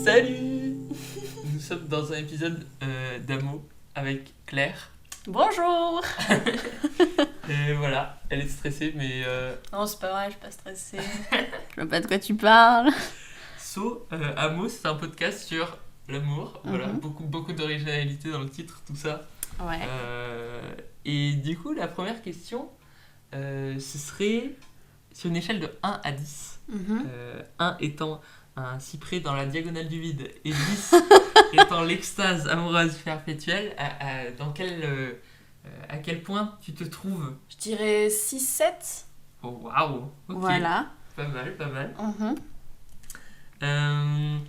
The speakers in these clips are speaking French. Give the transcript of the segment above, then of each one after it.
Salut. Nous sommes dans un épisode d'Amo avec Claire. Bonjour. Et voilà, elle est stressée, mais Non, c'est pas vrai, je suis pas stressée. Je vois pas de quoi tu parles. Amo, c'est un podcast sur l'amour. Voilà, Mhm. beaucoup d'originalité dans le titre, tout ça. Ouais. Et du coup, la première question, ce serait sur une échelle de 1 à 10. Mhm. 1 étant un cyprès dans la diagonale du vide et 10 étant l'extase amoureuse perpétuelle, à quel point tu te trouves? Je dirais 6-7. Oh waouh, ok, Voilà. pas mal. Mhm.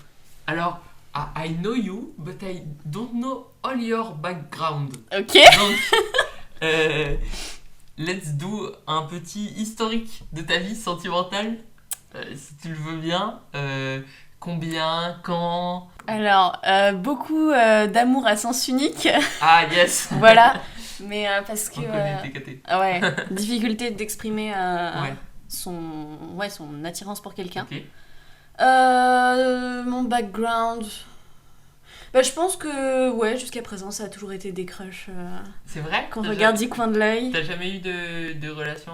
Alors, I know you, but I don't know all your background. Ok. Donc, let's do un petit historique de ta vie sentimentale, si tu le veux bien. Combien, quand? Alors, beaucoup d'amour à sens unique. Ah, yes. Voilà. Mais parce que... On connaît TKT. ouais, difficulté d'exprimer Ouais, son attirance pour quelqu'un. ok. Mon background... Bah, je pense que, ouais, jusqu'à présent, ça a toujours été des crushs C'est vrai? qu'on T'as regarde du coin de l'œil. T'as jamais eu de relation?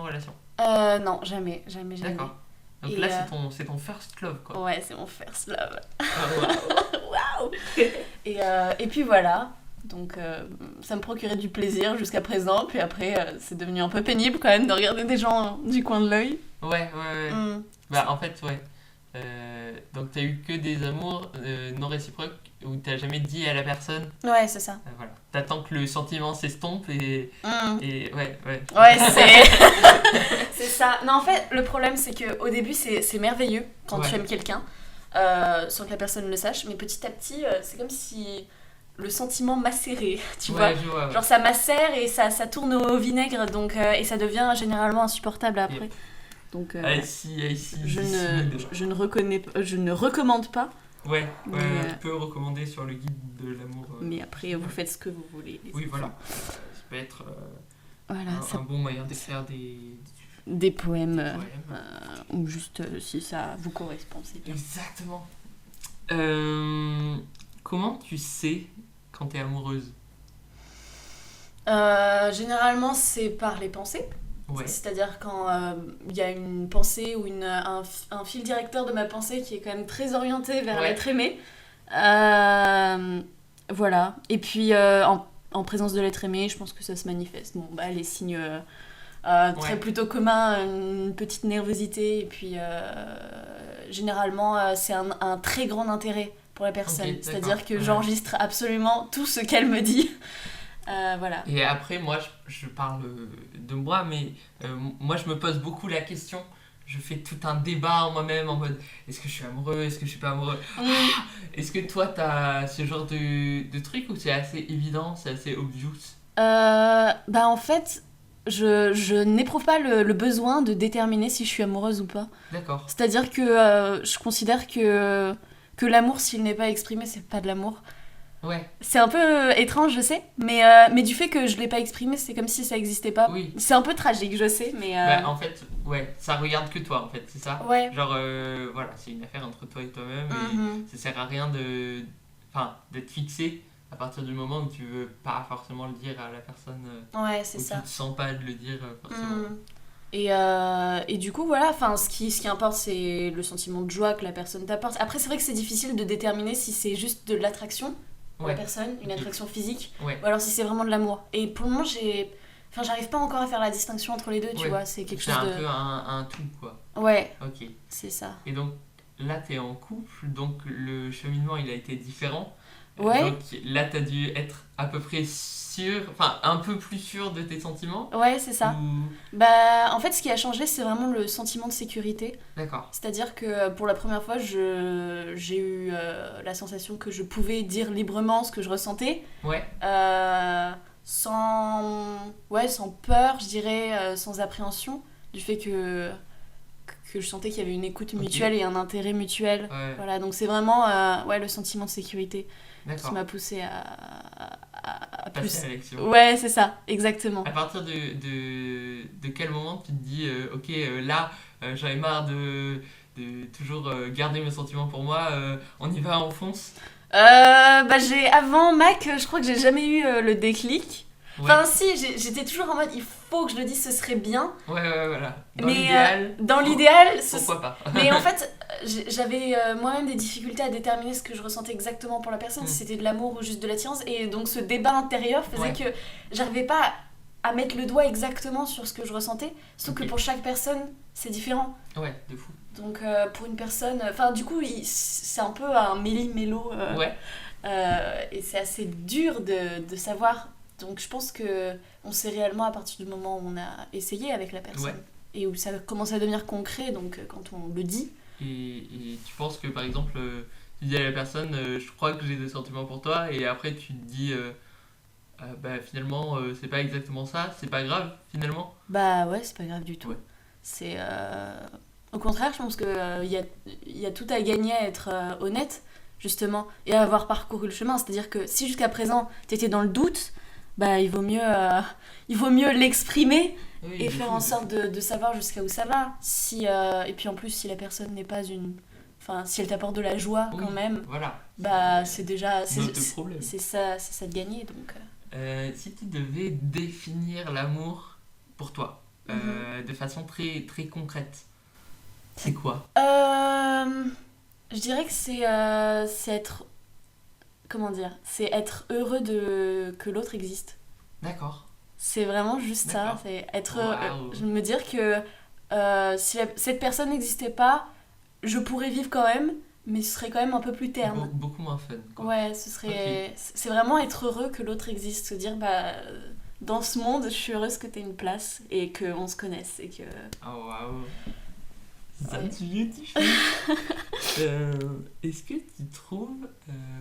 Non, jamais. D'accord. Donc Et, là, c'est ton first love, quoi. Ouais, c'est mon first love. Ah, wow. Waouh. Et puis voilà. Donc ça me procurait du plaisir jusqu'à présent. Puis après, c'est devenu un peu pénible quand même de regarder des gens du coin de l'œil. Ouais. Mm. Bah, en fait, ouais. Donc, t'as eu que des amours non réciproques où t'as jamais dit à la personne, Ouais, c'est ça. voilà. T'attends que le sentiment s'estompe et ouais. Ouais, c'est... c'est ça. Non, en fait, le problème, c'est qu'au début, c'est merveilleux quand Ouais. tu aimes quelqu'un, sans que la personne le sache. Mais petit à petit, c'est comme si le sentiment macérait, tu vois. Ouais, je vois. Ouais. Genre ça macère et ça tourne au vinaigre, donc, et ça devient généralement insupportable après. Yep. Donc I see. je ne recommande pas, Ouais, Mais, tu peux recommander sur le guide de l'amour. mais après vous faites ce que vous voulez. Les Oui, enfants. voilà. Ça peut être Voilà, un bon moyen d'écrire des poèmes, des poèmes. ou juste si ça vous correspond, c'est bien. Exactement. Comment tu sais quand t'es amoureuse? Généralement c'est par les pensées. Ouais. C'est-à-dire quand il y a une pensée ou un fil directeur de ma pensée qui est quand même très orienté vers Ouais. l'être aimé. Voilà. Et puis en présence de l'être aimé, je pense que ça se manifeste. Bon, bah, les signes très Ouais. plutôt communs, une petite nervosité, et puis généralement c'est un très grand intérêt pour la personne. Ok, C'est-à-dire d'accord. que Ouais. j'enregistre absolument tout ce qu'elle me dit. Voilà. Et après, moi, je parle de moi, mais moi, je me pose beaucoup la question. Je fais tout un débat en moi-même en mode est-ce que je suis amoureux, est-ce que je suis pas amoureux? Est-ce que toi, t'as ce genre de truc ou c'est assez évident, c'est assez obvious? Bah en fait, je n'éprouve pas le besoin de déterminer si je suis amoureuse ou pas. D'accord. C'est-à-dire que je considère que l'amour, s'il n'est pas exprimé, c'est pas de l'amour. Ouais, C'est un peu étrange, je sais, mais du fait que je l'ai pas exprimé, c'est comme si ça existait pas. oui. C'est un peu tragique, je sais, mais... Bah, en fait, ouais, ça regarde que toi, en fait, c'est ça? Ouais. Genre, voilà, c'est une affaire entre toi et toi-même Mhm. et ça sert à rien d'être fixé à partir du moment où tu veux pas forcément le dire à la personne, Ouais, c'est où ça. tu te sens pas de le dire forcément. Mm. Et du coup, voilà, ce qui importe, c'est le sentiment de joie que la personne t'apporte. Après, c'est vrai que c'est difficile de déterminer si c'est juste de l'attraction pour la Ouais, personne, une ok. attraction physique, Ouais. ou alors si c'est vraiment de l'amour. Et pour le moment, j'arrive pas encore à faire la distinction entre les deux, tu Ouais. vois, c'est quelque C'est chose un de... peu un tout, quoi. Ouais, Ok. c'est ça. Et donc, là, t'es en couple, donc le cheminement, il a été différent. Ouais. Donc là, t'as dû être à peu près sûr, enfin, un peu plus sûr de tes sentiments. Ouais, c'est ça. Ou... Bah, en fait, ce qui a changé, c'est vraiment le sentiment de sécurité. D'accord. C'est-à-dire que pour la première fois, j'ai eu la sensation que je pouvais dire librement ce que je ressentais, Ouais. sans peur, je dirais, sans appréhension, du fait que je sentais qu'il y avait une écoute mutuelle et un intérêt mutuel. Ouais. Voilà, donc c'est vraiment le sentiment de sécurité qui D'accord. m'a poussée à passer plus. à l'action. Ouais, c'est ça, exactement. À partir de quel moment tu te dis, ok, là, j'en ai marre de toujours garder mes sentiments pour moi, on y va, on fonce. Avant Mac, je crois que j'ai jamais eu le déclic. Ouais, Enfin, si, j'étais toujours en mode il faut que je le dise, ce serait bien. ouais, voilà. Dans Mais l'idéal, dans l'idéal, pourquoi pas. mais en fait, j'avais moi-même des difficultés à déterminer ce que je ressentais exactement pour la personne, si c'était de l'amour ou juste de l'attirance. Et donc ce débat intérieur faisait que j'arrivais pas à mettre le doigt exactement sur ce que je ressentais. Surtout que pour chaque personne, c'est différent. Ouais, de fou. Donc pour une personne... Enfin, du coup, c'est un peu un méli-mélo. Ouais, Et c'est assez dur de savoir. Donc je pense que on sait réellement à partir du moment où on a essayé avec la personne. ouais. Et où ça commence à devenir concret, donc quand on le dit. Et tu penses que par exemple, tu dis à la personne, je crois que j'ai des sentiments pour toi, et après tu te dis, bah finalement, c'est pas exactement ça, c'est pas grave finalement. Bah ouais, c'est pas grave du tout. Ouais. C'est... Au contraire, je pense qu'il y a tout à gagner à être honnête, justement, et à avoir parcouru le chemin. C'est-à-dire que si jusqu'à présent, t'étais dans le doute, bah il vaut mieux l'exprimer Oui, et de faire fou, en de sorte fou. de savoir jusqu'à où ça va. Et puis en plus, si la personne n'est pas une... Enfin, si elle t'apporte de la joie Oui, quand même, voilà. bah c'est déjà... Notre problème. C'est ça de gagner, donc... Si tu devais définir l'amour pour toi, Mhm. de façon très, très concrète, c'est quoi? Je dirais que c'est être... Comment dire? C'est être heureux que l'autre existe. D'accord. C'est vraiment juste ça. D'accord. C'est être... Waouh. je me dire que si cette personne n'existait pas, je pourrais vivre quand même, mais ce serait quand même un peu plus terne. Beaucoup moins fun, quoi. Ouais, ce serait... C'est vraiment être heureux que l'autre existe. Se dire, bah... Dans ce monde, je suis heureuse que t'aies une place et qu'on se connaisse et que... Oh, waouh. C'est un Ouais. sujet difficile. Est-ce que tu trouves,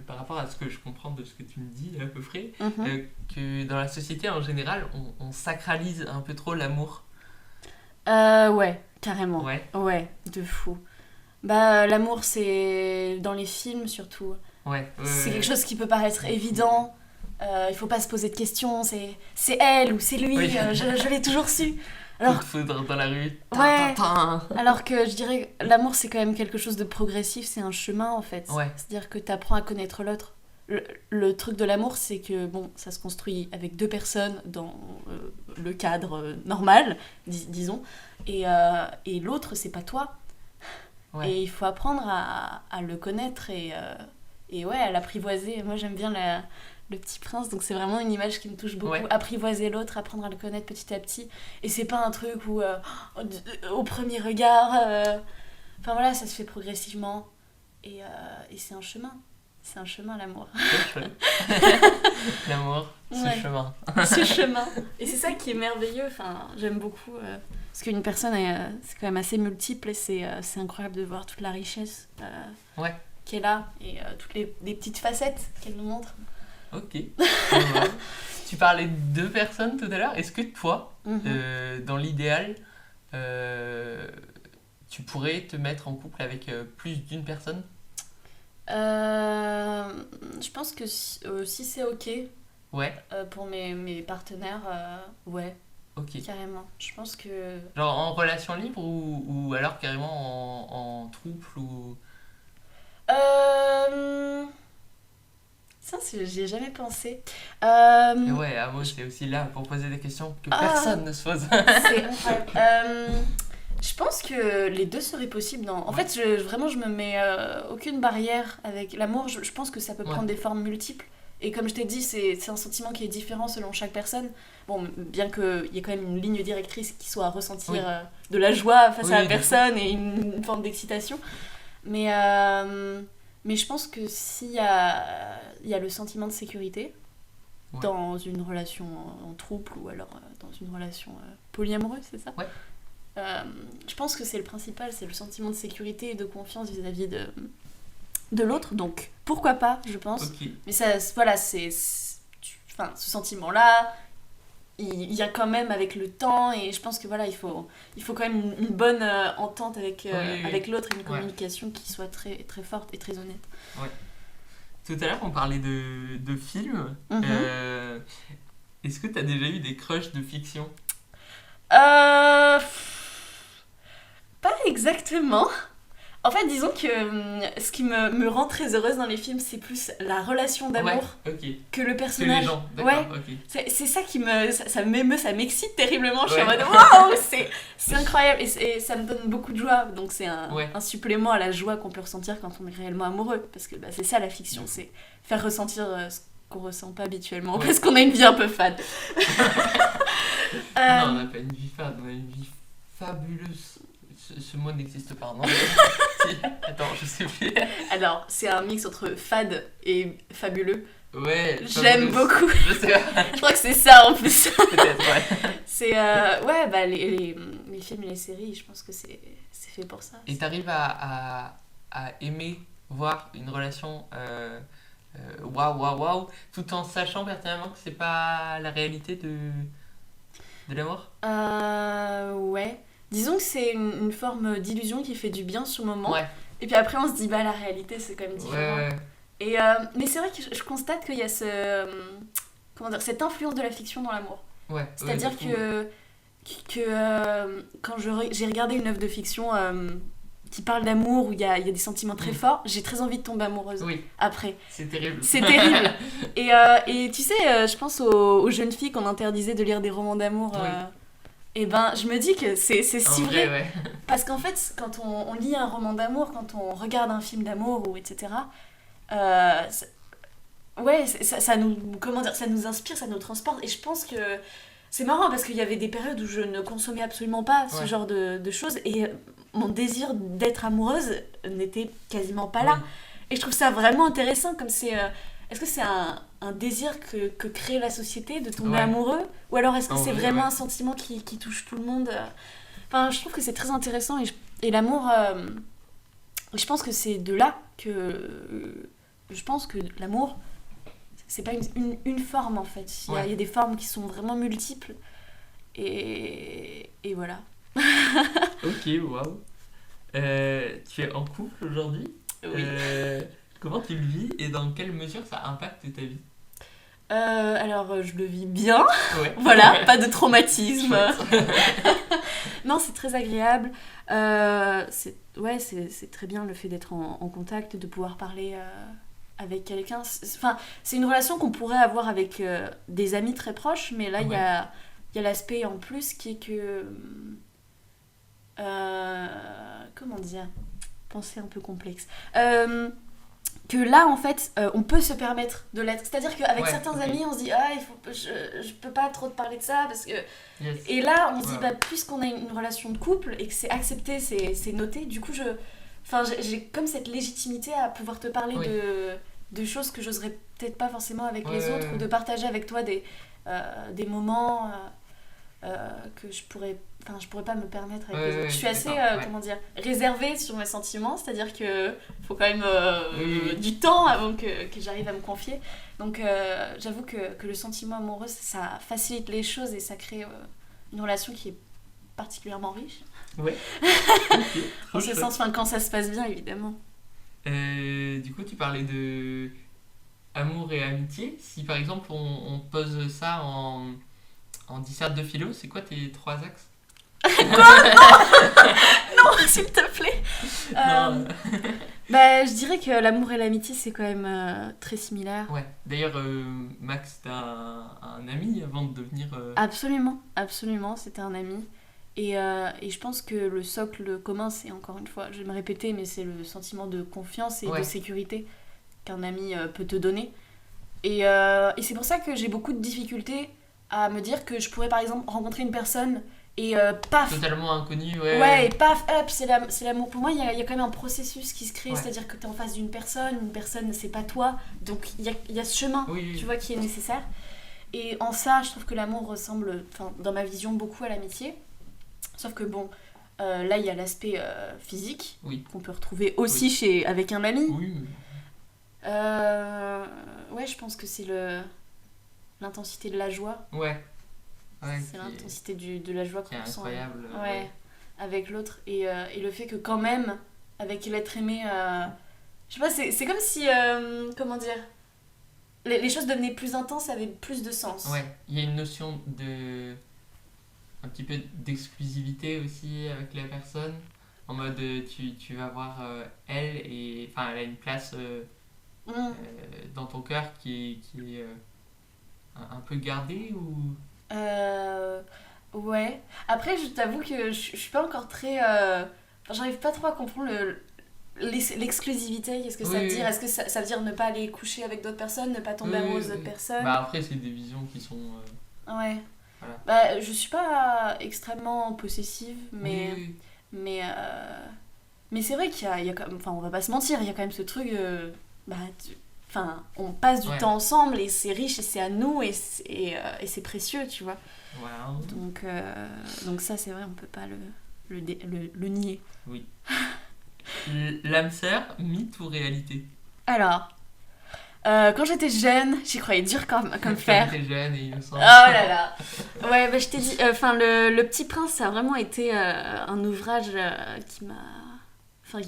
par rapport à ce que je comprends de ce que tu me dis à peu près, Mhm. que dans la société en général, on sacralise un peu trop l'amour? Ouais, carrément. Ouais, Ouais, de fou. Bah, l'amour, c'est dans les films surtout. ouais. C'est quelque chose qui peut paraître évident. Il faut pas se poser de questions. C'est elle ou c'est lui. Oui. Je l'ai toujours su. Coup Alors, de foudre dans la rue. Ouais. Tin. alors que je dirais que l'amour, c'est quand même quelque chose de progressif. C'est un chemin en fait. Ouais. C'est-à-dire que t'apprends à connaître l'autre. Le truc de l'amour, c'est que bon, ça se construit avec deux personnes dans le cadre normal, disons. Et l'autre, c'est pas toi. Ouais. Et il faut apprendre à le connaître et ouais, à l'apprivoiser. Moi, j'aime bien le Petit Prince, donc c'est vraiment une image qui me touche beaucoup. Ouais. Apprivoiser l'autre, apprendre à le connaître petit à petit. Et c'est pas un truc où, au premier regard... Enfin voilà, ça se fait progressivement. Et c'est un chemin. C'est un chemin, l'amour. C'est chouette. L'amour, ce Ouais. chemin. Ce chemin. Et c'est ça qui est merveilleux. Enfin, j'aime beaucoup. Parce qu'une personne, c'est quand même assez multiple et c'est incroyable de voir toute la richesse Ouais. qu'elle a et toutes les petites facettes qu'elle nous montre. Ok. Ouais. Tu parlais de deux personnes tout à l'heure. Est-ce que toi, Mhm. dans l'idéal, tu pourrais te mettre en couple avec plus d'une personne? Je pense que si c'est ok Ouais, pour mes partenaires, ouais, ok. carrément. Je pense que... Genre en relation libre ou alors carrément en couple ou... Euh, Ça, j'y ai jamais pensé. Et ouais, Amo, c'est aussi là pour poser des questions que Ah. personne ne se pose. C'est incroyable. Je pense que les deux seraient possibles. En fait, vraiment, je me mets aucune barrière avec l'amour. Je pense que ça peut Ouais. prendre des formes multiples. Et comme je t'ai dit, c'est un sentiment qui est différent selon chaque personne. Bon, bien qu'il y ait quand même une ligne directrice qui soit à ressentir Oui. de la joie face Oui, à la de personne et une forme d'excitation. Mais je pense que s'il y a le sentiment de sécurité Ouais. dans une relation en trouble ou alors dans une relation polyamoureuse, c'est ça? Ouais. Je pense que c'est le principal, c'est le sentiment de sécurité et de confiance vis-à-vis de l'autre. Donc, pourquoi pas, je pense. Ok. Mais ça, voilà, enfin, ce sentiment-là, il y a quand même avec le temps et je pense que voilà, il faut quand même une bonne entente avec, Oui. avec l'autre et une Ouais. communication qui soit très, très forte et très honnête. Tout à l'heure, on parlait de films. Est-ce que tu as déjà eu des crushs de fiction? Pas exactement. En fait, disons que ce qui me rend très heureuse dans les films, c'est plus la relation d'amour Ok. que le Que personnage. les gens, d'accord, Ouais. ok. C'est ça qui ça m'émeut, ça m'excite terriblement. Je suis en Ouais. mode waouh, c'est incroyable et ça me donne beaucoup de joie. Donc c'est Ouais. un supplément à la joie qu'on peut ressentir quand on est réellement amoureux. Parce que c'est ça la fiction, c'est faire ressentir ce qu'on ressent pas habituellement Ouais. parce qu'on a une vie un peu fade. Non, on n'a pas une vie fade, on a une vie fabuleuse. Ce mot n'existe pas, non? Si. Attends, je sais plus. Alors, c'est un mix entre fade et fabuleux. Ouais. J'aime fabuleuse. beaucoup. Je sais pas. Je crois que c'est ça en plus. Peut-être, ouais. C'est ouais, les films et les séries, je pense que c'est fait pour ça. Et t'arrives à aimer voir une relation waouh, tout en sachant pertinemment que c'est pas la réalité de l'amour? Ouais. Disons que c'est une forme d'illusion qui fait du bien sur le moment. Ouais. Et puis après, on se dit, la réalité, c'est quand même différent. Ouais. Et, mais c'est vrai que je constate qu'il y a comment dire, cette influence de la fiction dans l'amour. Ouais. C'est-à-dire que quand j'ai regardé une œuvre de fiction qui parle d'amour, où il y a des sentiments très forts, j'ai très envie de tomber amoureuse après. C'est terrible. C'est terrible. Et tu sais, je pense aux jeunes filles qu'on interdisait de lire des romans d'amour. Et je me dis que c'est si vrai. Ouais. Parce qu'en fait, quand on lit un roman d'amour, quand on regarde un film d'amour, ou etc., ça nous, comment dire, ça nous inspire, ça nous transporte. Et je pense que c'est marrant parce qu'il y avait des périodes où je ne consommais absolument pas ce genre de choses. Et mon désir d'être amoureuse n'était quasiment pas là. Et je trouve ça vraiment intéressant, comme c'est... est-ce que c'est un désir que crée la société de tomber amoureux? Ou alors est-ce que c'est vraiment un sentiment qui touche tout le monde? Enfin, je trouve que c'est très intéressant et l'amour, je pense que c'est de là que... je pense que l'amour, c'est pas une forme en fait. Il y a des formes qui sont vraiment multiples. Et voilà. Ok, waouh. Tu es en couple aujourd'hui? Oui. Comment tu le vis et dans quelle mesure ça impacte ta vie? Alors, je le vis bien. Ouais. Voilà, pas de traumatisme. Non, c'est très agréable. C'est très bien le fait d'être en contact, de pouvoir parler avec quelqu'un. C'est une relation qu'on pourrait avoir avec des amis très proches, mais là, il y a l'aspect en plus qui est que... comment dire? Pensée un peu complexe. Que là en fait on peut se permettre de l'être, c'est-à-dire qu'avec certains amis on se dit je peux pas trop te parler de ça parce que et là on se dit puisqu'on a une relation de couple et que c'est accepté, c'est noté, du coup j'ai comme cette légitimité à pouvoir te parler de choses que j'oserais peut-être pas forcément avec les autres, ou de partager avec toi des moments que je pourrais pas me permettre avec les autres. Je suis assez comment dire, réservée sur mes sentiments, c'est-à-dire que faut quand même du temps avant que j'arrive à me confier. Donc j'avoue que le sentiment amoureux, ça facilite les choses et ça crée une relation qui est particulièrement riche. Ouais. En ce sens, quand ça se passe bien, évidemment. Du coup, tu parlais de amour et amitié. Si par exemple on pose ça en disserte de philo, c'est quoi tes 3 axes? Quoi? Non, s'il te plaît. Je dirais que l'amour et l'amitié, c'est quand même très similaire. Ouais. D'ailleurs, Max, t'as un ami avant de devenir... Absolument, c'était un ami. Et je pense que le socle commun, c'est, encore une fois, je vais me répéter, mais c'est le sentiment de confiance et de sécurité qu'un ami peut te donner. Et c'est pour ça que j'ai beaucoup de difficultés à me dire que je pourrais par exemple rencontrer une personne et paf, totalement inconnu, et paf, hop, c'est l'amour. Pour moi, il y a quand même un processus qui se crée, c'est-à-dire que tu es en face d'une personne, c'est pas toi, donc il y a ce chemin, tu vois, qui est nécessaire. Et en ça, je trouve que l'amour ressemble, dans ma vision, beaucoup à l'amitié. Sauf que bon, là, il y a l'aspect physique, qu'on peut retrouver aussi avec un ami. Je pense que c'est l'intensité de la joie. C'est l'intensité de la joie qu'on ressent avec l'autre. Et le fait que quand même, avec l'être aimé, Je sais pas, c'est comme si... comment dire, les choses devenaient plus intenses, avaient plus de sens. Ouais, il y a une notion de... un petit peu d'exclusivité aussi avec la personne. En mode, tu vas voir elle, et enfin, elle a une place dans ton cœur qui est un peu gardée ou... Ouais. Après, je t'avoue que je suis pas encore très... enfin, j'arrive pas trop à comprendre l'exclusivité. Qu'est-ce que ça veut dire? Est-ce que ça veut dire ne pas aller coucher avec d'autres personnes, ne pas tomber amoureuse d'autres personnes? Bah après, c'est des visions qui sont... Ouais. Voilà. Bah, je suis pas extrêmement possessive, mais... Oui. Mais, mais c'est vrai qu'il y a quand même... Enfin, on va pas se mentir, il y a quand même ce truc... bah, enfin, on passe du temps ensemble et c'est riche et c'est à nous et c'est précieux, tu vois. Wow. Donc ça, c'est vrai, on peut pas le nier. Oui. L'âme sœur, mythe ou réalité? Alors, quand j'étais jeune, j'y croyais dur comme fer. Quand j'étais jeune et innocent. Oh là là. Ouais, bah je t'ai dit, enfin le Petit Prince, ça a vraiment été un ouvrage qui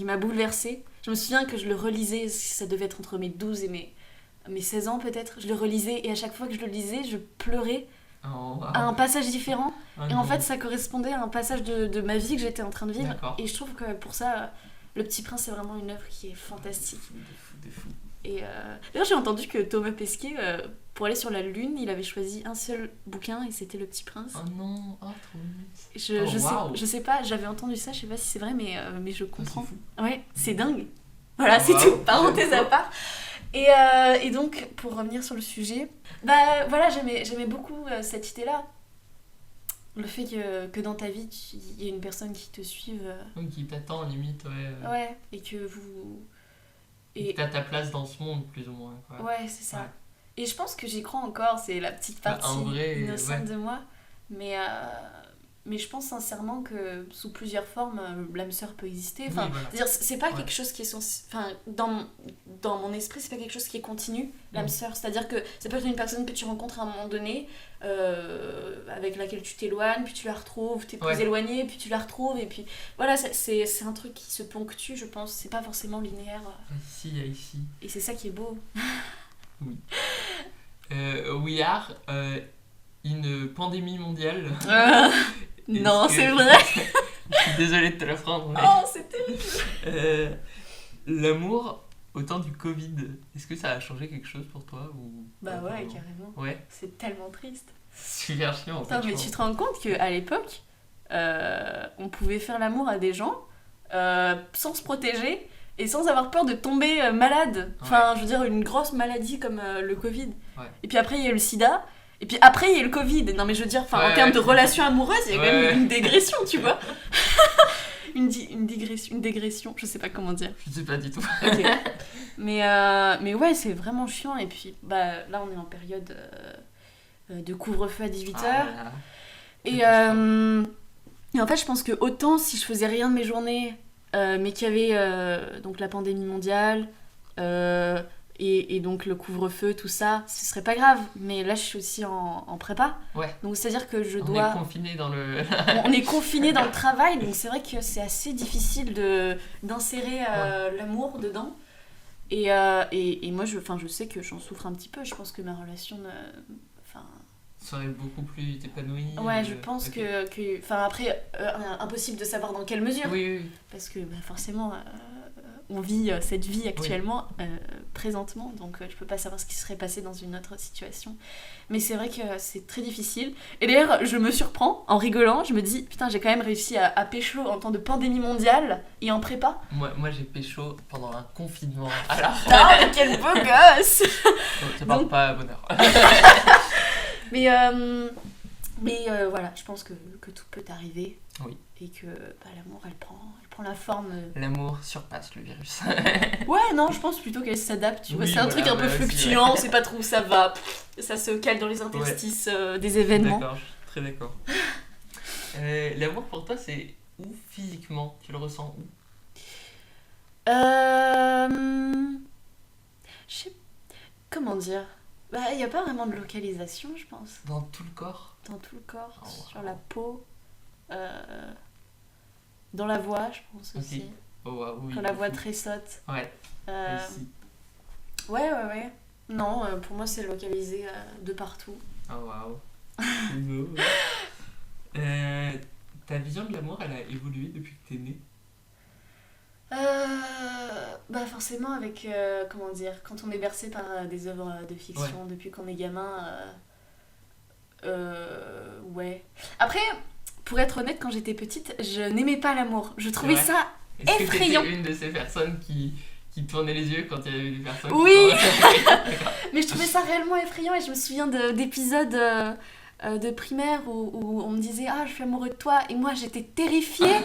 m'a bouleversée. Je me souviens que je le relisais, ça devait être entre mes 12 et mes 16 ans peut-être. Je le relisais et à chaque fois que je le lisais, je pleurais à un passage différent. Et en fait, ça correspondait à un passage de ma vie que j'étais en train de vivre. D'accord. Et je trouve que pour ça, Le Petit Prince, c'est vraiment une œuvre qui est fantastique. De fou. Et d'ailleurs, j'ai entendu que Thomas Pesquet, pour aller sur la Lune, il avait choisi un seul bouquin et c'était Le Petit Prince. Oh non, trop Je sais pas, j'avais entendu ça, je sais pas si c'est vrai, mais je comprends. C'est fou. Ouais, c'est dingue. Voilà, c'est tout, parenthèse à part. Et donc, pour revenir sur le sujet, bah voilà, j'aimais beaucoup cette idée-là. Le fait que dans ta vie, il y ait une personne qui te suive. Qui t'attend, limite, ouais. Ouais, et que vous... Et t'as ta place dans ce monde, plus ou moins. Quoi. Ouais, c'est ça. Ouais. Et je pense que j'y crois encore, c'est la petite partie innocente de moi. Mais je pense sincèrement que sous plusieurs formes, l'âme sœur peut exister. Enfin, oui, voilà. C'est-à-dire, c'est pas quelque chose qui est enfin, dans mon esprit, c'est pas quelque chose qui est continu, l'âme sœur. C'est-à-dire que ça peut être une personne que tu rencontres à un moment donné, avec laquelle tu t'éloignes, puis tu la retrouves, t'es plus éloigné, puis tu la retrouves, et puis voilà, c'est un truc qui se ponctue, je pense. C'est pas forcément linéaire. Ici. Et c'est ça qui est beau. Oui. We are une pandémie mondiale. Non, c'est vrai. Je suis désolée de te l'apprendre. Mais... Oh, c'est terrible. L'amour au temps du Covid, est-ce que ça a changé quelque chose pour toi ou... Bah ouais, carrément. Ouais. C'est tellement triste. Super chiant en fait. Attends, mais tu te rends compte qu'à l'époque, on pouvait faire l'amour à des gens sans se protéger et sans avoir peur de tomber malade. Enfin, je veux dire, une grosse maladie comme le Covid. Ouais. Et puis après, il y a eu le sida. Et puis après, il y a eu le Covid. Non, mais je veux dire, en termes de relations amoureuses, il y a quand même une dégression, tu vois. une dégression, je sais pas comment dire. Je sais pas du tout. Okay. Mais ouais, c'est vraiment chiant. Et puis, bah, là, on est en période de couvre-feu à 18h. Et en fait, je pense que autant si je faisais rien de mes journées, mais qu'il y avait donc la pandémie mondiale, et donc le couvre-feu, tout ça, ce serait pas grave. Mais là, je suis aussi en prépa. Ouais. Donc c'est-à-dire que on est confiné dans le... on est confiné dans le travail, donc c'est vrai que c'est assez difficile d'insérer l'amour dedans. Et moi, je sais que j'en souffre un petit peu. Je pense que ma relation... serait beaucoup plus épanouie. Ouais, je pense que après, impossible de savoir dans quelle mesure. Oui. Parce que forcément... on vit cette vie actuellement, présentement, donc je peux pas savoir ce qui serait passé dans une autre situation. Mais c'est vrai que c'est très difficile. Et d'ailleurs, je me surprends en rigolant, je me dis, putain, j'ai quand même réussi à pécho en temps de pandémie mondiale et en prépa. Moi j'ai pécho pendant un confinement. Alors... Ah, mais quel beau gosse. Ça parle pas à bonheur. Mais voilà, je pense que tout peut arriver. Oui. Et que l'amour, elle prend la forme... L'amour surpasse le virus. Ouais, non, je pense plutôt qu'elle s'adapte, tu vois. C'est un truc un peu fluctuant, on sait pas trop où ça va. Ça se cale dans les interstices des événements. D'accord, je suis très d'accord. L'amour pour toi, c'est où physiquement? Tu le ressens où? Je sais... Comment dire? Bah, y a pas vraiment de localisation, je pense. Dans tout le corps? Dans tout le corps, sur la peau... dans la voix, je pense aussi. Oh, waouh, oui. Quand la voix tressaute. Ouais, ici. Ouais. Non, pour moi, c'est localisé de partout. Oh, waouh. C'est beau. Ta vision de l'amour, elle a évolué depuis que t'es née? Bah forcément avec, comment dire, quand on est bercé par des œuvres de fiction depuis qu'on est gamin, ouais. Après, pour être honnête, quand j'étais petite, je n'aimais pas l'amour. Je trouvais ça Est-ce effrayant. que t'étais une de ces personnes qui tournaient les yeux quand il y avait des personnes Oui. D'accord. Mais je trouvais ça réellement effrayant et je me souviens d'épisodes de primaire où on me disait « Ah, je suis amoureux de toi » et moi j'étais terrifiée.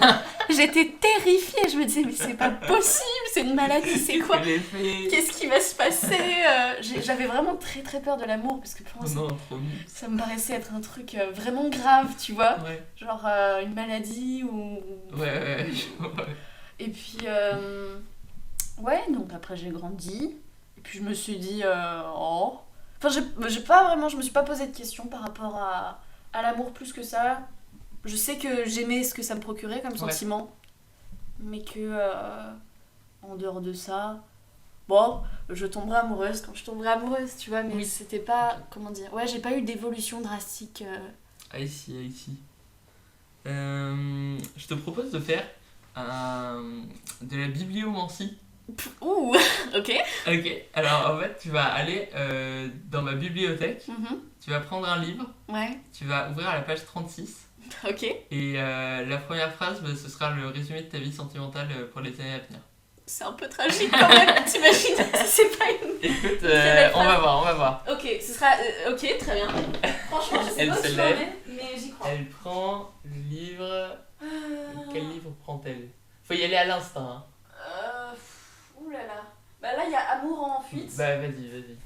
Je me disais « Mais c'est pas possible, c'est une maladie, c'est quoi ? Qu'est-ce qui va se passer ?» J'avais vraiment très très peur de l'amour parce que pour moi ça me paraissait être un truc vraiment grave, tu vois. Ouais. Genre une maladie ou... Ouais. Et puis, ouais, donc après j'ai grandi. Et puis je me suis dit, oh. Enfin, je me suis pas posé de questions par rapport à l'amour plus que ça. Je sais que j'aimais ce que ça me procurait comme sentiment. Mais que, en dehors de ça, bon, je tomberai amoureuse quand je tomberai amoureuse, tu vois. Mais c'était pas, comment dire, ouais, j'ai pas eu d'évolution drastique. Ici. Je te propose de faire de la bibliomancie. Ouh, ok. Ok, alors en fait, tu vas aller dans ma bibliothèque, tu vas prendre un livre, tu vas ouvrir à la page 36. Ok. Et la première phrase, ce sera le résumé de ta vie sentimentale pour les années à venir. C'est un peu tragique quand même, t'imagines si c'est pas une... Écoute, on va voir. Ok, ce sera... ok, très bien. Franchement, je sais pas où tu en es, mais j'y crois. Elle prend le livre... Quel livre prend-elle? Faut y aller à l'instinct. Ouh là là. Bah là, il y a Amour en fuite. Bah vas-y.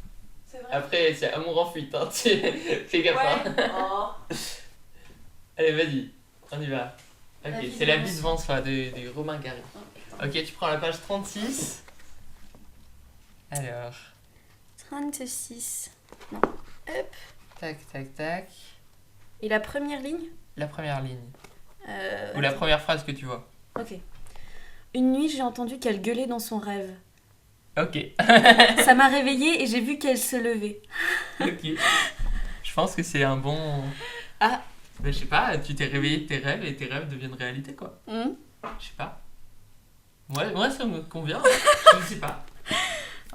C'est vrai. Après, c'est Amour en fuite, hein. Fais gaffe. Ouais. Oh. Allez, vas-y, on y va. Ok, c'est La vie devant soi de Romain Gary. Ok, tu prends la page 36. Alors. 36. Non. Hop. Tac. Et la première ligne? La première ligne. Ou la première phrase que tu vois. Ok. Une nuit, j'ai entendu qu'elle gueulait dans son rêve. Ok. Ça m'a réveillée et j'ai vu qu'elle se levait. Ok. Je pense que c'est un bon... Ah. Ben, je sais pas, tu t'es réveillé de tes rêves et tes rêves deviennent réalité, quoi. Je sais pas. Ouais, ça me convient. Je sais pas.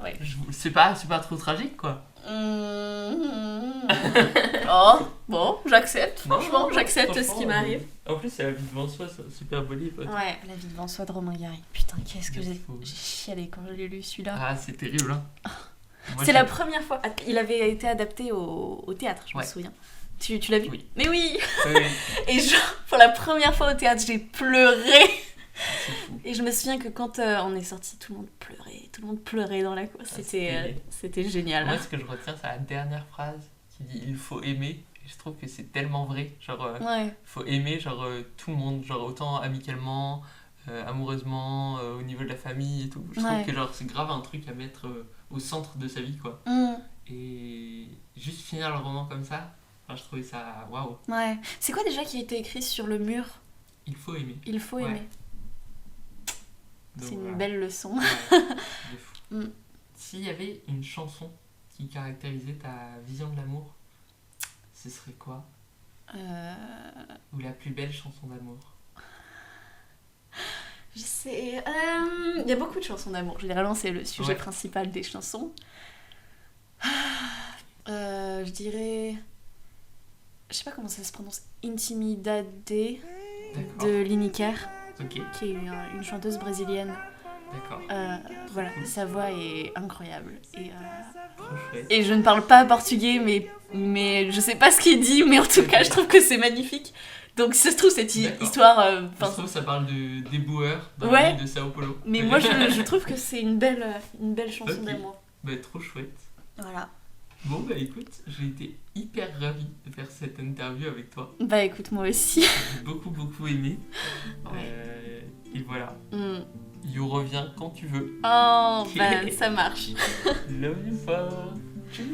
Ouais. C'est pas trop tragique, quoi. Oh, bon, j'accepte. Franchement, j'accepte ce qui m'arrive. En plus, c'est La vie devant soi, c'est un super beau livre. Ouais, La vie devant soi de Romain Gary. Putain, qu'est-ce que j'ai chialé quand je l'ai lu, celui-là. Ah, c'est terrible, hein. C'est la première fois. Il avait été adapté au théâtre, je me souviens. Tu l'as vu? Oui. Mais oui. Oui. Et genre, pour la première fois au théâtre, j'ai pleuré. C'est fou. Et je me souviens que quand on est sorti, tout le monde pleurait dans la cour. C'était génial. Moi, ce que je retiens, c'est la dernière phrase qui dit « il faut aimer ». Et je trouve que c'est tellement vrai. Genre, faut aimer tout le monde, genre autant amicalement, amoureusement, au niveau de la famille et tout. Je trouve que genre, c'est grave un truc à mettre au centre de sa vie, quoi. Et juste finir le roman comme ça, enfin, je trouvais ça waouh. Ouais. C'est quoi déjà qui a été écrit sur le mur? Il faut aimer. Il faut aimer. Donc, c'est une belle leçon. Ouais, de fou. S'il y avait une chanson qui caractérisait ta vision de l'amour, ce serait quoi? Ou la plus belle chanson d'amour? Je sais... Il y a beaucoup de chansons d'amour. Généralement, c'est le sujet principal des chansons. Je dirais... Je sais pas comment ça se prononce. Intimidade de Lineker. Qui est une chanteuse brésilienne. D'accord. Voilà, sa voix est incroyable. Trop chouette. Et je ne parle pas portugais, mais je sais pas ce qu'il dit, mais en tout cas, je trouve que c'est magnifique. Donc, si ça se trouve, cette histoire... Ça se trouve, ça parle des boueurs dans la ville de Sao Paulo. Mais moi, je trouve que c'est une belle chanson d'amour. Bah, trop chouette. Voilà. Bon, bah écoute, j'ai été hyper ravie de faire cette interview avec toi. Bah écoute, moi aussi. J'ai beaucoup aimé. Et voilà. You reviens quand tu veux. Oh, bah ça marche. Love you for. Tchuss.